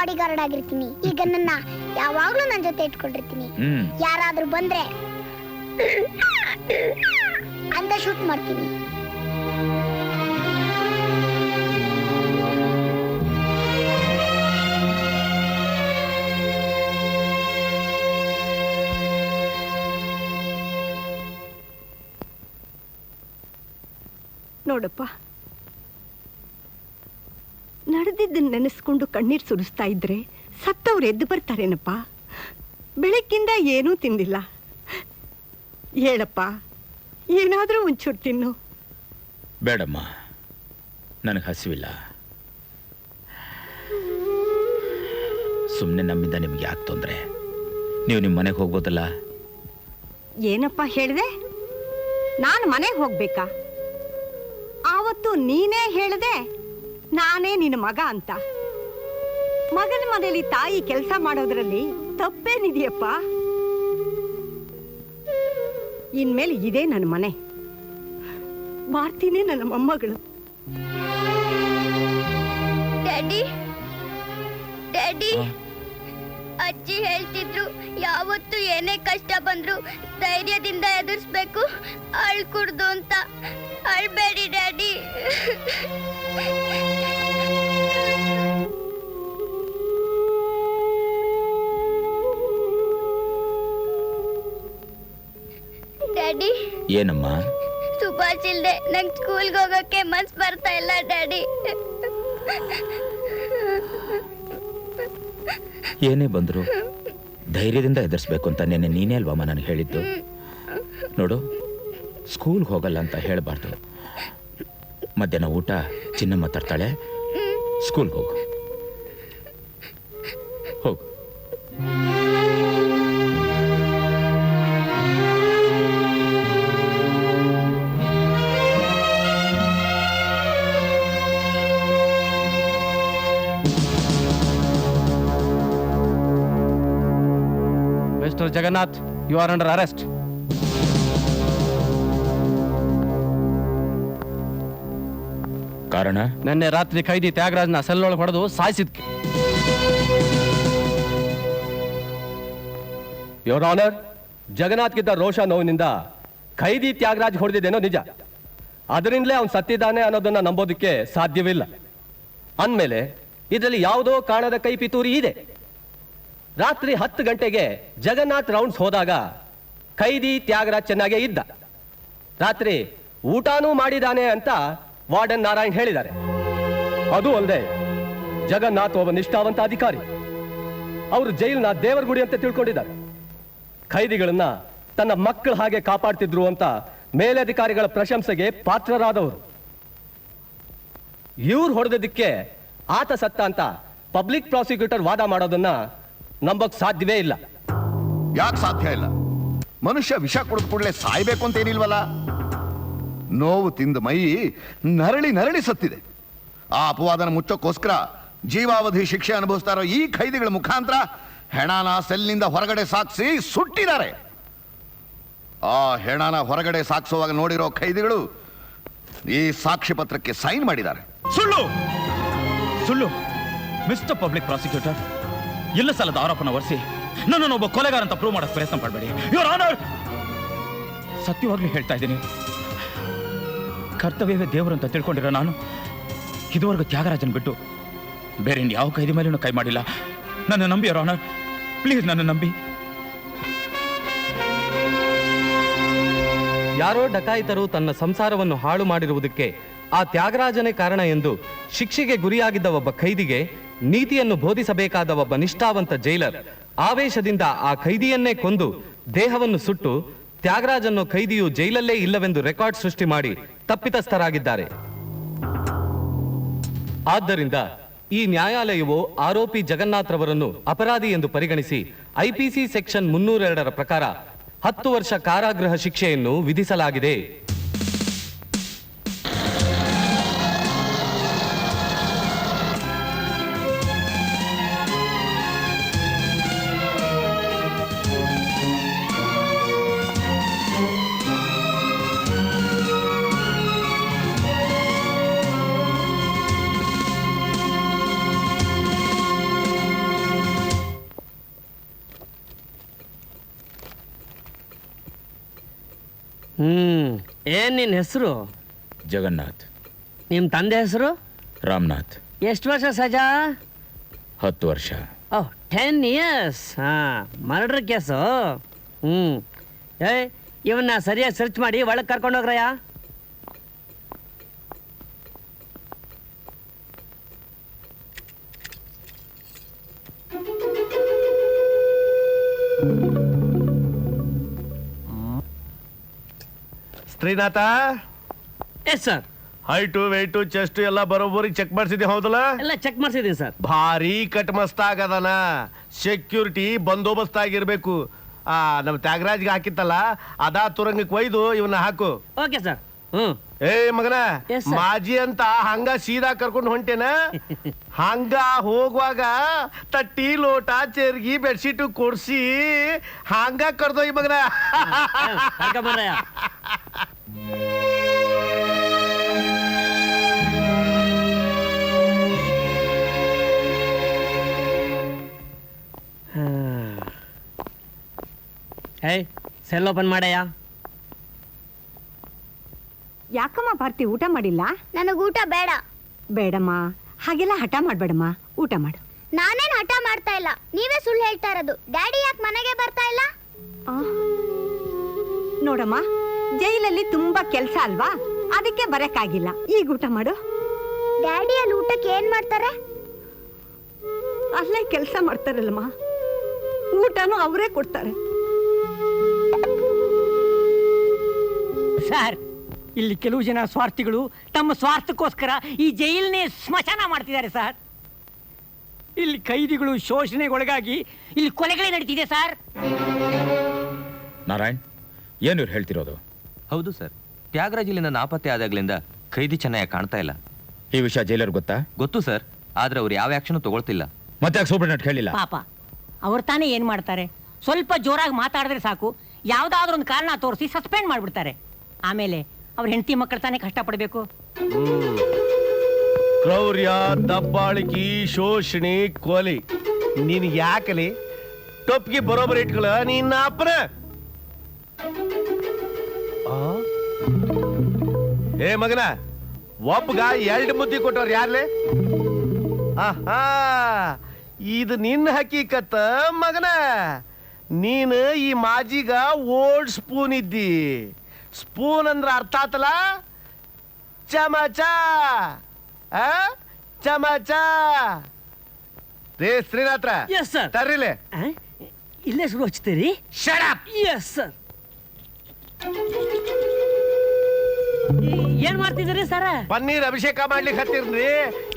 Body guard ಆಗಿರ್ತೀನಿ. ಈಗ ನನ್ನ ಯಾವಾಗ್ಲೂ ನನ್ನ ಜೊತೆ ಇಟ್ಕೊಂಡಿರ್ತೀನಿ. ಯಾರಾದ್ರೂ ಬಂದ್ರೆ ಅಂತ ಶೂಟ್ ಮಾಡ್ತೀನಿ. ನೋಡಪ್ಪ, ನಡೆದಿದ್ದನ್ನು ನೆನೆಸ್ಕೊಂಡು ಕಣ್ಣೀರು ಸುರಿಸ್ತಾ ಇದ್ರೆ ಸತ್ತವ್ರು ಎದ್ದು ಬರ್ತಾರೇನಪ್ಪ. ಬೆಳಗ್ಗಿಂದ ಏನೂ ತಿಂದಿಲ್ಲ. ಹೇಳಪ್ಪ, ಏನಾದರೂ ಒಂಚೂರು ತಿನ್ನು. ಬೇಡಮ್ಮ, ನನಗೆ ಹಸಿವಿಲ್ಲ. ಸುಮ್ಮನೆ ನಮ್ಮಿಂದ ನಿಮ್ಗೆ ಯಾಕೆ ತೊಂದರೆ? ನೀವು ನಿಮ್ಮ ಮನೆಗೆ ಹೋಗ್ಬೋದಲ್ಲ. ಏನಪ್ಪ ಹೇಳಿದೆ? ನಾನು ಮನೆಗೆ ಹೋಗ್ಬೇಕಾ? ಆವತ್ತು ನೀನೇ ಹೇಳಿದೆ ನಾನೇ ನಿನ್ನ ಮಗ ಅಂತ. ಮಗನ ಮನೆಯಲ್ಲಿ ತಾಯಿ ಕೆಲಸ ಮಾಡೋದ್ರಲ್ಲಿ ತಪ್ಪೇನಿದೆಯಪ್ಪ? ಇನ್ಮೇಲೆ ಇದೇ ನನ್ನ ಮನೆ. ಮಾಡ್ತೀನಿ ನನ್ನ ಮೊಮ್ಮಗಳು. ಡ್ಯಾಡಿ, ಡ್ಯಾಡಿ, ಅಜ್ಜಿ ಹೇಳ್ತಿದ್ರು ಯಾವತ್ತು ಏನೇ ಕಷ್ಟ ಬಂದ್ರು ಧೈರ್ಯದಿಂದ ಎದುರಿಸ್ಬೇಕು, ಅಳ್ಕೂಡ್ದು ಅಂತ. ಅಳ್ಬೇಡಿ ಡ್ಯಾಡಿ. ಡ್ಯಾಡಿ. ಏನಮ್ಮ? ಸುಭಾಷ್ ಇಲ್ದೆ ನಂಗೆ ಸ್ಕೂಲ್ಗೆ ಹೋಗೋಕೆ ಮನ್ಸ್ ಬರ್ತಾ ಇಲ್ಲ ಡ್ಯಾಡಿ. ಏನೇ ಬಂದ್ರು ಧೈರ್ಯದಿಂದ ಎದುರಿಸ್ಬೇಕು ಅಂತ ನೀನೇ ಅಲ್ವಮ್ಮ ನನಗೆ ಹೇಳಿದ್ದು. ನೋಡು, ಸ್ಕೂಲ್ಗೆ ಹೋಗಲ್ಲ ಅಂತ ಹೇಳಬಾರ್ದು. ಮಧ್ಯಾಹ್ನ ಊಟ ಚಿನ್ನಮ್ಮ ತರ್ತಾಳೆ. ಸ್ಕೂಲ್ಗೆ ಹೋಗು, ಹೋಗು. Mister Jagannath, you are under arrest. ಕಾರಣ? ನಿನ್ನೆ ರಾತ್ರಿ ಖೈದಿ ತ್ಯಾಗರಾಜ್ನ ಸೆಲ್ಲೊಳಗೆ ಹೊಡೆದು ಸಾಯಿಸಿದ್ಕೆ. ಯೋರ್ ಆನರ್, ಜಗನ್ನಾಥ್ಗಿದ್ದ ರೋಷ ನೋವಿನಿಂದ ಖೈದಿ ತ್ಯಾಗರಾಜ್ ಹೊಡೆದಿದ್ದೇನೋ ನಿಜ. ಅದರಿಂದಲೇ ಅವನು ಸತ್ತಿದ್ದಾನೆ ಅನ್ನೋದನ್ನ ನಂಬೋದಕ್ಕೆ ಸಾಧ್ಯವಿಲ್ಲ. ಅಂದಮೇಲೆ ಇದರಲ್ಲಿ ಯಾವುದೋ ಕಾಣದ ಕೈ ಪಿತೂರಿ ಇದೆ. ರಾತ್ರಿ 10 ಗಂಟೆಗೆ ಜಗನ್ನಾಥ್ ರೌಂಡ್ಸ್ ಹೋದಾಗ ಖೈದಿ ತ್ಯಾಗರಾಜ್ ಚೆನ್ನಾಗೇ ಇದ್ದ. ರಾತ್ರಿ ಊಟನೂ ಮಾಡಿದಾನೆ ಅಂತ ವಾರ್ಡನ್ ನಾರಾಯಣ್ ಹೇಳಿದ್ದಾರೆ. ಅದು ಅಲ್ಲದೆ ಜಗನ್ನಾಥ್ ಒಬ್ಬ ನಿಷ್ಠಾವಂತ ಅಧಿಕಾರಿ. ಅವರು ಜೈಲ್ನ ದೇವರ ಗುಡಿ ಅಂತ ತಿಳ್ಕೊಂಡಿದ್ದಾರೆ. ಖೈದಿಗಳನ್ನ ತನ್ನ ಮಕ್ಕಳ ಹಾಗೆ ಕಾಪಾಡ್ತಿದ್ರು ಅಂತ ಮೇಲಧಿಕಾರಿಗಳ ಪ್ರಶಂಸೆಗೆ ಪಾತ್ರರಾದವರು. ಇವ್ರು ಹೊಡೆದಕ್ಕೆ ಆತ ಸತ್ತ ಅಂತ ಪಬ್ಲಿಕ್ ಪ್ರಾಸಿಕ್ಯೂಟರ್ ವಾದ ಮಾಡೋದನ್ನ ನಂಬಕ್ ಸಾಧ್ಯವೇ ಇಲ್ಲ. ಯಾಕೆ ಸಾಧ್ಯ ಇಲ್ಲ? ಮನುಷ್ಯ ವಿಷ ಕುಡಿದ ಕೂಡಲೇ ಸಾಯ್ಬೇಕು ಅಂತ ಏನಿಲ್ವಲ್ಲ. ನೋವು ತಿಂದ ಮೈ ನರಳಿ ನರಳಿ ಸತ್ತಿದೆ. ಆ ಅಪವಾದನ ಮುಚ್ಚೋಕ್ಕೋಸ್ಕರ ಜೀವಾವಧಿ ಶಿಕ್ಷೆ ಅನುಭವಿಸ್ತಾ ಇರೋ ಈ ಖೈದಿಗಳ ಮುಖಾಂತರ ಹೆಣಾನ ಸೆಲ್ನಿಂದ ಹೊರಗಡೆ ಸಾಗಿಸಿ ಸುಟ್ಟಿದ್ದಾರೆ. ಆ ಹೆಣಾನ ಹೊರಗಡೆ ಸಾಗಿಸುವಾಗ ನೋಡಿರೋ ಖೈದಿಗಳು ಈ ಸಾಕ್ಷಿ ಪತ್ರಕ್ಕೆ ಸೈನ್ ಮಾಡಿದ್ದಾರೆ. ಸುಳ್ಳು, ಸುಳ್ಳು. ಮಿಸ್ಟರ್ ಪಬ್ಲಿಕ್ ಪ್ರಾಸಿಕ್ಯೂಟರ್, ಇಲ್ಲ ಸಲ್ಲದ ಆರೋಪನ ಹೊರಿಸಿ ನನ್ನನ್ನು ಒಬ್ಬ ಕೊಲೆಗಾರ ಅಂತ ಪ್ರೂವ್ ಮಾಡಕ್ ಪ್ರಯತ್ನ ಪಡಬೇಡಿ. ಯುವರ್ ಆನರ್, ಸತ್ಯವಾಗ್ಲೂ ಹೇಳ್ತಾ ಇದ್ದೀನಿ. ಕರ್ತವ್ಯವೇ ದೇವರು ಅಂತ ತಿಳ್ಕೊಂಡಿರೋ ನಾನು ಇದುವರೆಗೂ ತ್ಯಾಗರಾಜನ್ ಬಿಟ್ಟು ಬೇರೆ ಯಾವ ಕೈದಿ ಮೇಲೂ ಕೈ ಮಾಡಿಲ್ಲ. ನನ್ನ ನಂಬಿ ಯುವರ್ ಆನರ್, ಪ್ಲೀಸ್ ನನ್ನ ನಂಬಿ. ಯಾರೋ ಡಕಾಯಿತರು ತನ್ನ ಸಂಸಾರವನ್ನು ಹಾಳು ಮಾಡಿರುವುದಕ್ಕೆ ಆ ತ್ಯಾಗರಾಜನೇ ಕಾರಣ ಎಂದು ಶಿಕ್ಷೆಗೆ ಗುರಿಯಾಗಿದ್ದ ಒಬ್ಬ ಖೈದಿಗೆ ನೀತಿಯನ್ನು ಬೋಧಿಸಬೇಕಾದ ಒಬ್ಬ ನಿಷ್ಠಾವಂತ ಜೈಲರ್ ಆವೇಶದಿಂದ ಆ ಖೈದಿಯನ್ನೇ ಕೊಂದು ದೇಹವನ್ನು ಸುಟ್ಟು ತ್ಯಾಗರಾಜನ್ನು ಖೈದಿಯು ಜೈಲಲ್ಲೇ ಇಲ್ಲವೆಂದು ರೆಕಾರ್ಡ್ ಸೃಷ್ಟಿ ಮಾಡಿ ತಪ್ಪಿತಸ್ಥರಾಗಿದ್ದಾರೆ. ಆದ್ದರಿಂದ ಈ ನ್ಯಾಯಾಲಯವು ಆರೋಪಿ ಜಗನ್ನಾಥ್ ರವರನ್ನು ಅಪರಾಧಿ ಎಂದು ಪರಿಗಣಿಸಿ ಐಪಿಸಿ ಸೆಕ್ಷನ್ 302 ಪ್ರಕಾರ 10 ವರ್ಷ ಕಾರಾಗೃಹ ಶಿಕ್ಷೆಯನ್ನು ವಿಧಿಸಲಾಗಿದೆ. ಏನ್ ನಿನ್ನ ಹೆಸರು? ಜಗನ್ನಾಥ್. ನಿಮ್ಮ ತಂದೆ ಹೆಸರು? ರಾಮನಾಥ್. ಎಷ್ಟು ವರ್ಷ ಸಜಾ? 10 ವರ್ಷ. Oh 10 years. Murder case. ಇವನ್ನ ಸರಿಯಾಗಿ ಸರ್ಚ್ ಮಾಡಿ ಒಳಗೆ ಕರ್ಕೊಂಡೋಗ್ರಯ್ಯ. Srinatha, yes sir. Height weight chest ಎಲ್ಲ ಬರೋಬ್ಬರಿ ಚೆಕ್ ಮಾಡಿಸಿದ್ದೆ ಹೌದಲ್ಲ? ಎಲ್ಲ ಚೆಕ್ ಮಾಡಿಸಿದ್ದೀನಿ ಸರ್. ಭಾರಿ ಕಟ್ ಮಸ್ತ್ ಆಗದನ. ಸೆಕ್ಯೂರಿಟಿ ಬಂದೋಬಸ್ತ್ ಆಗಿರ್ಬೇಕು. ನಮ್ಮ ತ್ಯಾಗರಾಜ್ಗೆ ಹಾಕಿತ್ತಲ್ಲ ಅದಾ ತುರಂಗಕ್ಕೆ ಒಯ್ದು ಇವನ್ನ ಹಾಕು. Okay sir. ಏ ಮಗನ, Yes, sir. ಮಾಜಿ ಅಂತ ಹಂಗ ಸೀದಾ ಕರ್ಕೊಂಡು ಹೊಂಟೇನ. ಹಂಗ ಹೋಗುವಾಗ ತಟ್ಟಿ ಲೋಟ ಚೆರ್ಗಿ ಬೆಡ್ಶೀಟು ಕೊಡ್ಸಿ ಹಂಗ ಕರ್ದೋಯ್ ಮಗನ. ಕರ್ಕೊಂಬರ್ರಯ್ಯ. ಸೆಲ್ ಓಪನ್ ಮಾಡಯ್ಯ. ಯಾಕಮ್ಮ ಭಾರತಿ ಊಟ ಮಾಡಿಲ್ಲ? ನನಗ್ ಊಟ ಬೇಡ. ಬೇಡಮ್ಮ, ಹಾಗೆಲ್ಲ ಹಠ ಮಾಡ್ಬೇಡಮ್ಮ, ಊಟ ಮಾಡು. ನಾನೇನ್ ಹಠ ಮಾಡ್ತಾ ಇಲ್ಲ, ನೀವೇ ಸುಳ್ಳು ಹೇಳ್ತಾ ಇರೋದು. ಡ್ಯಾಡಿ ಯಾಕೆ ಮನೆಗೆ ಬರ್ತಾ ಇಲ್ಲ? ಆ, ನೋಡಮ್ಮ, ಜೈಲಲ್ಲಿ ತುಂಬಾ ಕೆಲಸ ಅಲ್ವಾ, ಅದಕ್ಕೆ ಬರಕ್ಕಾಗಿಲ್ಲ. ಈಗ ಊಟ ಮಾಡು. ಡ್ಯಾಡಿ ಅಲ್ಲಿ ಊಟಕ್ಕೆ ಏನ್ ಮಾಡ್ತಾರೆ? ಅಲ್ಲೇ ಕೆಲಸ ಮಾಡ್ತಾರಲ್ಲಮ್ಮ, ಊಟನೂ ಅವರೇ ಕೊಡ್ತಾರೆ. ಸರ್, ಇಲ್ಲಿ ಕೆಲವು ಜನ ಸ್ವಾರ್ಥಿಗಳು ತಮ್ಮ ಸ್ವಾರ್ಥಕ್ಕೋಸ್ಕರ ಈ ಜೈಲನ್ನೇ ಸ್ಮಶಾನ ಮಾಡ್ತಿದ್ದಾರೆ ಸರ್. ಇಲ್ಲಿ ಕೈದಿಗಳು ಶೋಷಣೆಗೊಳಗಾಗಿ ಇಲ್ಲಿ ಕೊಲೆಗಳೇ ನಡೀತಿದೆ ಸರ್. ನಾರಾಯಣ್, ಏನು ಇವ್ರು ಹೇಳ್ತಿರೋದು? ಹೌದು ಸರ್, ತ್ಯಾಗರಾಜ್ ಇಲ್ಲಿಂದ ನಾಪತ್ತೆ ಆದಾಗ್ಲಿಂದ ಖೈದಿ ಚೆನ್ನಾಗಿ ಕಾಣ್ತಾ ಇಲ್ಲ. ಈ ವಿಷಯ ಜೈಲರ್ ಗೊತ್ತಾ? ಗೊತ್ತು ಸರ್, ಆದ್ರೆ ಅವ್ರು ಯಾವ ಆಕ್ಷನ್ ತಗೊಳ್ತಿಲ್ಲ. ಮತ್ತೆ ಯಾಕೆ ಸೂಪರ್ಡೆಂಟ್ ಹೇಳಿಲ್ಲ? ಪಾಪ ಅವ್ರು ತಾನೇ ಏನ್ ಮಾಡ್ತಾರೆ, ಸ್ವಲ್ಪ ಜೋರಾಗಿ ಮಾತಾಡಿದ್ರೆ ಸಾಕು, ಯಾವ್ದಾದ್ರು ಒಂದು ಕಾರಣ ತೋರಿಸಿ ಸಸ್ಪೆಂಡ್ ಮಾಡ್ಬಿಡ್ತಾರೆ. ಆಮೇಲೆ ಅವ್ರ ಹೆಂಡತಿ ಮಕ್ಕಳು ತಾನೇ ಕಷ್ಟಪಡಬೇಕು. ಕ್ರೌರ್ಯ, ದಬ್ಬಾಳಿಕೆ, ಶೋಷಣೆ, ಕೊಲೆ ನೀನ್ ಯಾಕಲಿ ಟೊಪ್ಪಿಗೆ ಬರೋಬ್ಬರಿ ಇಟ್ಕೊಳ. ನಿನ್ನ ಅಪ್ಪನ ಏ ಮಗನ, ಒಬ್ಬಗ 2 ಮುದ್ದಿ ಕೊಟ್ಟವ್ರ ಯಾರ್ಲೆ? ಆಹಾ, ಇದು ನಿನ್ನ ಹಕೀಕತ್ತ ಮಗನ. ನೀನು ಈ ಮಾಜಿಗ ಓಲ್ಡ್ ಸ್ಪೂನ್ ಇದ್ದಿ. ಸ್ಪೂನ್ ಅಂದ್ರ ಅರ್ಥ ಆತಲ್ಲ, ಚಮಚ. ಚಮಚ. ರೇ ಶ್ರೀನಾಥ್ರ, ಎಸ್ ಸರ್. ತರ್ರಿಲೆ. ಇಲ್ಲೇ ಶುರು ಹಚ್ತೀರಿ? Shut up! Yes sir. ಏನ್ ಮಾಡ್ತಿದ್ದೀರಿ ಸರ? ಪನ್ನೀರ್ ಅಭಿಷೇಕ ಮಾಡ್ಲಿಕ್ಕೆ ಹತ್ತಿರ್ರಿ.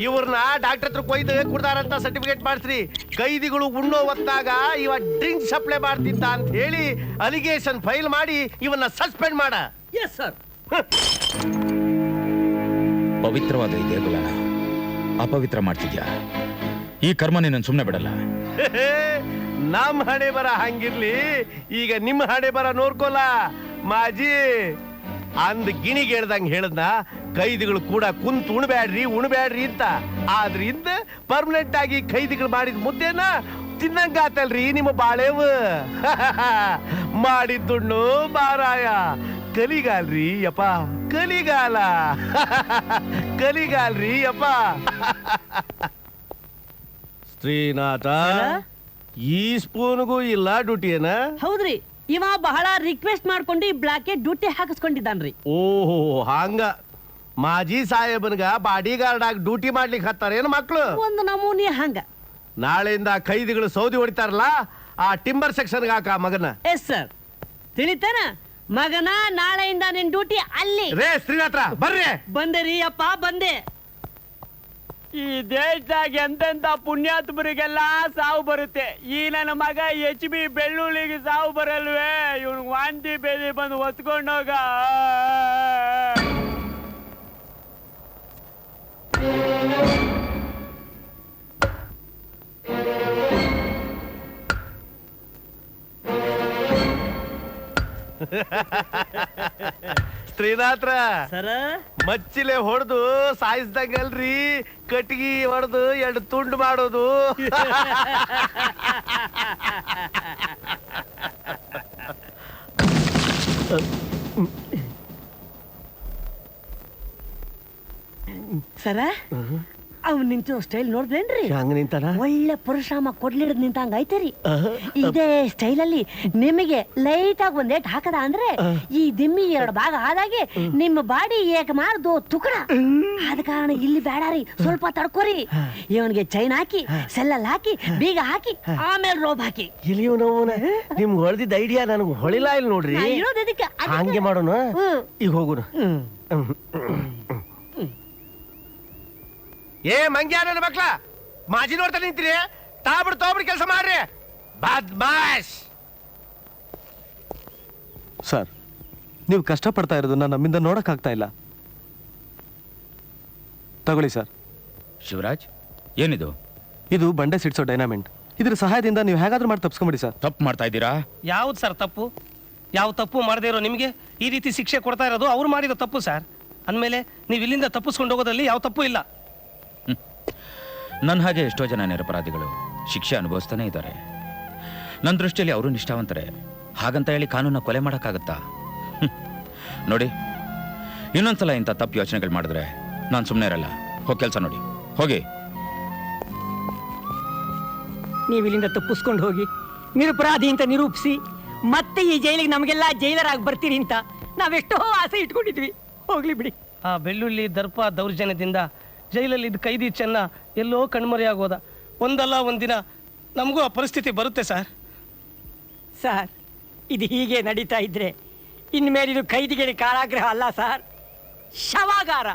ಇವ್ರನ್ನ ಡಾಕ್ಟರ್ ಹತ್ರ ಕೊಯ್ದು ಕುಡ್ದಾರಂತ ಸರ್ಟಿಫಿಕೇಟ್ ಮಾಡಿಸ್ರಿ. ಕೈದಿಗಳು ಉಣ್ಣೋ ಹೊತ್ತಾಗ ಇವ ಡ್ರಿಂಕ್ ಸಪ್ಲೈ ಮಾಡ್ತಿದ್ದ ಅಂತ ಹೇಳಿ ಅಲಿಗೇಷನ್ ಫೈಲ್ ಮಾಡಿ ಇವನ್ನ ಸಸ್ಪೆಂಡ್ ಮಾಡ. Yes sir. ಪವಿತ್ರವಾದ ಈ ದೇಗುಲನ ಅಪವಿತ್ರ ಮಾಡ್ತಿದ್ಯಾ? ಈ ಕರ್ಮ ನಿನ್ನ ಸುಮ್ಮನೆ ಬಿಡಲ್ಲ. ನಮ್ ಹಣೆ ಬರ ಹಂಗಿರ್ಲಿ, ಈಗ ನಿಮ್ ಹಣೆ ಬರ ನೋಡ್ಕೊಲ್ಲ ಮಾಜಿ. ಅಂದ್ ಗಿಣಿಗೆ ಹೇಳ್ದಂಗ್ ಹೇಳದ್ನ, ಕೈದಿಗಳು ಕೂಡ ಕುಂತ್ ಉಣ್ಬ್ಯಾಡ್ರಿ ಅಂತ. ಆದ್ರಿಂದ ಪರ್ಮನೆಂಟ್ ಆಗಿ ಕೈದಿಗಳು ಮಾಡಿದ ಮುದ್ದೆನ ತಿನ್ನಂಗಾತಲ್ರಿ ನಿಮ್ಮ ಬಾಳೆವು. ಮಾಡಿದ್ದುಣ್ಣು ಮಾರಾಯ. ಕಲಿಗಾಲ್ರಿ ಯಪ್ಪ, ಕಲಿಗಾಲ. ಕಲಿಗಾಲ್ರಿ ಯಪ್ಪ. ಶ್ರೀನಾಥ, ಈ ಸ್ಪೂನ್ಗೂ ಇಲ್ಲ ಡ್ಯೂಟಿ ಏನ? ಹೌದ್ರಿ, ಇವ ಬಹಳ ರಿಕ್ವೆಸ್ಟ್ ಮಾಡ್ಕೊಂಡು ಈ ಬ್ಲಾಕ್ ಡ್ಯೂಟಿ ಹಾಕಿಸ್ಕೊಂಡಿದ್ದಾನ್ರಿ. ಓಹೋ, ಹಂಗ ಮಾಜಿ ಸಾಹೇಬನ್ಗ ಬಾಡಿ ಗಾರ್ಡ್ ಆಗಿ ಡ್ಯೂಟಿ ಮಾಡ್ಲಿಕ್ಕೆ ಹತ್ತಾರೇನು ಮಕ್ಳು? ಒಂದು ನಮೂನಿ ಹಂಗ. ನಾಳೆಯಿಂದ ಕೈದಿಗಳು ಸೌದಿ ಹೊಡಿತಾರಲ್ಲ, ಆ ಟಿಂಬರ್ ಸೆಕ್ಷನ್ಗೆ ಹಾಕ ಮಗನ. Yes sir. ತಿಳಿತಾನ ಮಗನ, ನಾಳೆಯಿಂದ ನಿನ್ ಡ್ಯೂಟಿ ಅಲ್ಲಿ. ರೇ ಶ್ರೀನಾಥ, ಬರ್ರಿ. ಬಂದೆ ರೀ ಅಪ್ಪ, ಬಂದೆ. ಈ ದೇಶದಾಗ ಎಂತೆಂತ ಪುಣ್ಯಾತ್ಮರಿಗೆಲ್ಲ ಸಾವು ಬರುತ್ತೆ. ಈ ನನ್ನ ಮಗ HB ಬೆಳ್ಳುಳ್ಳಿಗೆ ಸಾವು ಬರಲ್ವೇ? ಇವನು ವಾಂತಿ ಬೇದಿ ಬಂದು ಒತ್ಕೊಂಡೋಗ. ಶ್ರೀನಾಥ್ರ, ಸರ ಮಚ್ಚಿಲೆ ಹೊಡೆದು ಸಾಯಿಸ್ದಂಗಲ್ರಿ, ಕಟ್ಗಿ ಹೊಡೆದು 2 ತುಂಡು ಮಾಡೋದು. ಸರ ಅವ್ ನಿಂತು ಸ್ಟೈಲ್ ನೋಡ್ದೇನ್ರಿ ಹಂಗ ನಿಂತಾನ ಒಳ್ಳೆ ಪರಶುರಾಮ ಕೊಡ್ಲಿಡ್ದ್ ನಿಂತಂಗ ಐತೆರಿ ಇದೇ ಸ್ಟೈಲ್ ಅಲ್ಲಿ ನಿಮಗೆ ಲೈಟ್ ಆಗಿ ಒಂದೇಟ್ ಹಾಕದ ಅಂದ್ರೆ ಈ ದಿಮ್ಮಿ 2 ಭಾಗ ಆದಾಗೆ ನಿಮ್ಮ ಬಾಡಿ ಏಕ ಮಾರ್ದು ತುಕಡ ಆದ ಕಾರಣ ಇಲ್ಲಿ ಬೇಡಾರಿ ಸ್ವಲ್ಪ ತಡ್ಕೋರಿ ಇವನ್ಗೆ ಚೈನ್ ಹಾಕಿ ಸೆಲ್ಲಲ್ಲಿ ಹಾಕಿ ಬೀಗ ಹಾಕಿ ಆಮೇಲೆ ರೋಬ್ ಹಾಕಿ ಇಲ್ಲಿಯೂ ನೋವನ ನಿಮ್ಗೆ ಹೊಳ್ದಿದ್ದ ಐಡಿಯಾ ನನಗೆ ಹೊಳಿಲ್ಲ ಇಲ್ಲ ನೋಡ್ರಿ ನಾ ಇರೋದ್ ಇದಕ್ಕೆ. ಹಂಗೆ ಮಾಡೋಣ ಈಗ ಹೋಗೋಣ ಏ ಮಂಗ್ಯ ನನ್ನ ಮಕ್ಳ ಮಾಜಿ ನೋಡ್ತಾ ನಿಂತೀರಿ ತೋಬಿಡ್ ಕೆಲಸ ಮಾಡ್ರಿ ಬದ್ಮಾಶ್. ಸರ್ ನೀವು ಕಷ್ಟಪಡ್ತಾ ಇರೋದನ್ನ ನಮ್ಮಿಂದ ನೋಡಕ್ಕಾಗ್ತಾ ಇಲ್ಲ. ತಗೊಳ್ಳಿ ಸರ್. ಶಿವರಾಜ್, ಏನಿದು? ಇದು ಬಂಡೆ ಸಿಡ್ಸೋ ಡೈನಾಮೆಂಟ್. ಇದ್ರ ಸಹಾಯದಿಂದ ನೀವು ಹೇಗಾದ್ರೂ ಮಾಡಿ ತಪ್ಸ್ಕೊಂಬಿಡಿ ಸರ್. ತಪ್ಪು ಮಾಡ್ತಾ ಇದ್ದೀರಾ? ಯಾವ್ದು ಸರ್ ತಪ್ಪು? ಯಾವ ತಪ್ಪು ಮಾಡದೇ ಇರೋ ನಿಮಗೆ ಈ ರೀತಿ ಶಿಕ್ಷೆ ಕೊಡ್ತಾ ಇರೋದು ಅವ್ರು ಮಾಡಿದ ತಪ್ಪು ಸರ್. ಅಂದಮೇಲೆ ನೀವು ಇಲ್ಲಿಂದ ತಪ್ಪಿಸ್ಕೊಂಡು ಹೋಗೋದ್ರಲ್ಲಿ ಯಾವ ತಪ್ಪು ಇಲ್ಲ. ನನ್ನ ಹಾಗೆ ಎಷ್ಟೋ ಜನ ನಿರಪರಾಧಿಗಳು ಶಿಕ್ಷೆ ಅನುಭವಿಸ್ತಾನೆ ಇದ್ದಾರೆ. ನನ್ನ ದೃಷ್ಟಿಯಲ್ಲಿ ಅವರು ನಿಷ್ಠಾವಂತರೇ. ಹಾಗಂತ ಹೇಳಿ ಕಾನೂನ ಕೊಲೆ ಮಾಡೋಕ್ಕಾಗತ್ತಾ? ನೋಡಿ, ಇನ್ನೊಂದ್ಸಲ ಇಂಥ ತಪ್ಪು ಯೋಚನೆಗಳು ಮಾಡಿದ್ರೆ ನಾನು ಸುಮ್ಮನೆ ಇರಲ್ಲ. ಹೋಗಿ ಕೆಲಸ ನೋಡಿ, ಹೋಗಿ. ನೀವು ಇಲ್ಲಿಂದ ತಪ್ಪಿಸ್ಕೊಂಡು ಹೋಗಿ ನಿರಪರಾಧಿ ಅಂತ ನಿರೂಪಿಸಿ ಮತ್ತೆ ಈ ಜೈಲಿಗೆ ನಮಗೆಲ್ಲ ಜೈಲರಾಗಿ ಬರ್ತೀರಿ ಅಂತ ನಾವೆಷ್ಟೋ ಆಸೆ ಇಟ್ಕೊಂಡಿದ್ವಿ. ಹೋಗ್ಲಿ ಬಿಡಿ. ಆ ಬೆಳ್ಳುಳ್ಳಿ ದರ್ಪ ದೌರ್ಜನ್ಯದಿಂದ ಜೈಲಲ್ಲಿದ್ದ ಕೈದಿ ಚೆನ್ನ ಎಲ್ಲೋ ಕಣ್ಮರೆಯಾಗೋದ. ಒಂದಲ್ಲ ಒಂದಿನ ನಮಗೂ ಆ ಪರಿಸ್ಥಿತಿ ಬರುತ್ತೆ ಸರ್. ಸರ್, ಇದು ಹೀಗೆ ನಡೀತಾ ಇದ್ರೆ ಇನ್ಮೇಲೆ ಇದು ಕೈದಿಗೆ ಕಾರಾಗೃಹ ಅಲ್ಲ ಸರ್, ಶವಾಗಾರ.